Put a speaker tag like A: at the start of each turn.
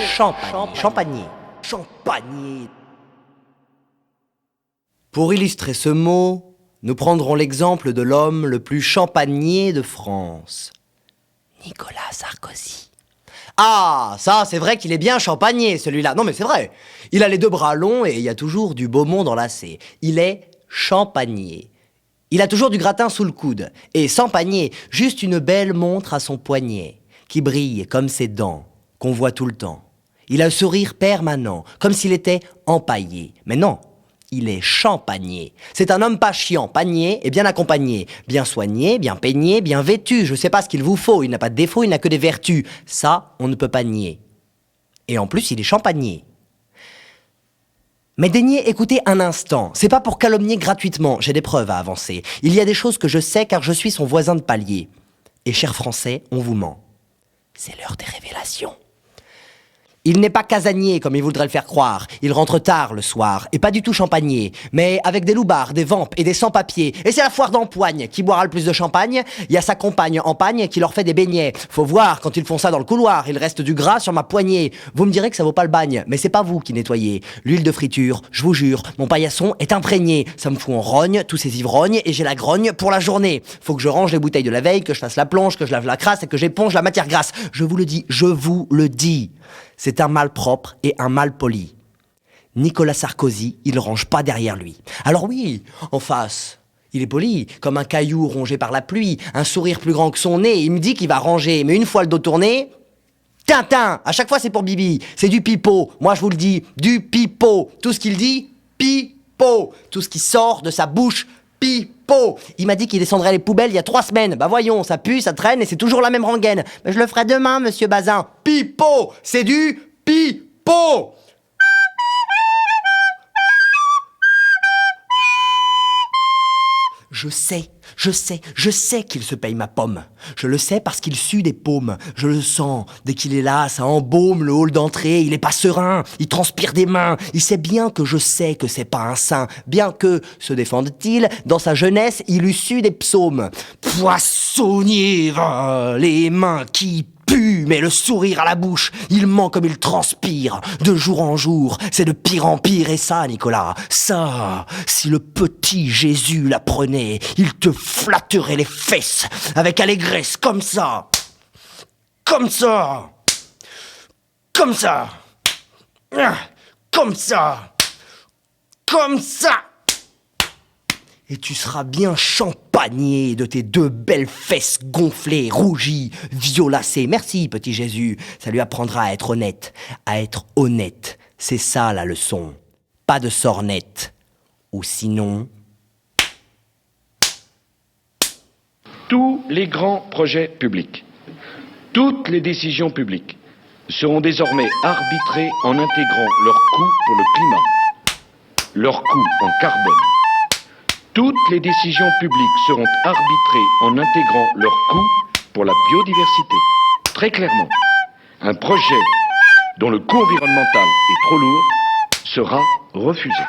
A: champagner. Pour illustrer ce mot, nous prendrons l'exemple de l'homme le plus champagnier de France. Nicolas Sarkozy. Ah, ça, c'est vrai qu'il est bien champagnier, celui-là. Non, mais c'est vrai. Il a les 2 bras longs et il y a toujours du beau monde enlacé. Il est champagnier. Il a toujours du gratin sous le coude. Et sans panier, juste une belle montre à son poignet, qui brille comme ses dents, qu'on voit tout le temps. Il a un sourire permanent, comme s'il était empaillé. Mais non, il est champagnier. C'est un homme pas chiant, panier et bien accompagné. Bien soigné, bien peigné, bien vêtu. Je sais pas ce qu'il vous faut, il n'a pas de défaut, il n'a que des vertus. Ça, on ne peut pas nier. Et en plus, il est champagnier. Mais daignez écouter un instant, c'est pas pour calomnier gratuitement, j'ai des preuves à avancer. Il y a des choses que je sais car je suis son voisin de palier. Et chers Français, on vous ment. C'est l'heure des révélations. Il n'est pas casanier comme il voudrait le faire croire. Il rentre tard le soir, et pas du tout champagnier, mais avec des loupards, des vampes et des sans-papiers. Et c'est la foire d'empoigne. Qui boira le plus de champagne? Il y a sa compagne en pagne qui leur fait des beignets. Faut voir, quand ils font ça dans le couloir, il reste du gras sur ma poignée. Vous me direz que ça vaut pas le bagne, mais c'est pas vous qui nettoyez. L'huile de friture, je vous jure, mon paillasson est imprégné. Ça me fout en rogne, tous ces ivrognes, et j'ai la grogne pour la journée. Faut que je range les bouteilles de la veille, que je fasse la plonge, que je lave la crasse et que j'éponge la matière grasse. Je vous le dis. C'est un mal propre et un mal poli. Nicolas Sarkozy, il range pas derrière lui. Alors oui, en face, il est poli, comme un caillou rongé par la pluie, un sourire plus grand que son nez, il me dit qu'il va ranger, mais une fois le dos tourné, Tintin, à chaque fois c'est pour Bibi, c'est du pipeau, moi je vous le dis, du pipeau. Tout ce qu'il dit, pipeau. Tout ce qui sort de sa bouche, pipeau. Il m'a dit qu'il descendrait les poubelles il y a 3 semaines. Bah voyons, ça pue, ça traîne et c'est toujours la même rengaine. Mais je le ferai demain, monsieur Bazin. Pipeau, c'est du pipeau. Je sais qu'il se paye ma pomme. Je le sais parce qu'il sue des paumes. Je le sens. Dès qu'il est là, ça embaume le hall d'entrée. Il est pas serein. Il transpire des mains. Il sait bien que je sais que c'est pas un saint. Bien que, se défende-t-il, dans sa jeunesse, il eût su des psaumes. Poissonnier, les mains qui pue, mais le sourire à la bouche, il ment comme il transpire, de jour en jour, c'est de pire en pire, et ça, Nicolas, ça, si le petit Jésus l'apprenait, il te flatterait les fesses, avec allégresse, comme ça, comme ça, comme ça, comme ça, comme ça. Et tu seras bien champagné de tes 2 belles fesses gonflées, rougies, violacées. Merci, petit Jésus. Ça lui apprendra à être honnête. À être honnête. C'est ça, la leçon. Pas de sornette. Ou sinon...
B: Tous les grands projets publics, toutes les décisions publiques seront désormais arbitrées en intégrant leur coût pour le climat, leur coût en carbone. Toutes les décisions publiques seront arbitrées en intégrant leur coût pour la biodiversité. Très clairement, un projet dont le coût environnemental est trop lourd sera refusé.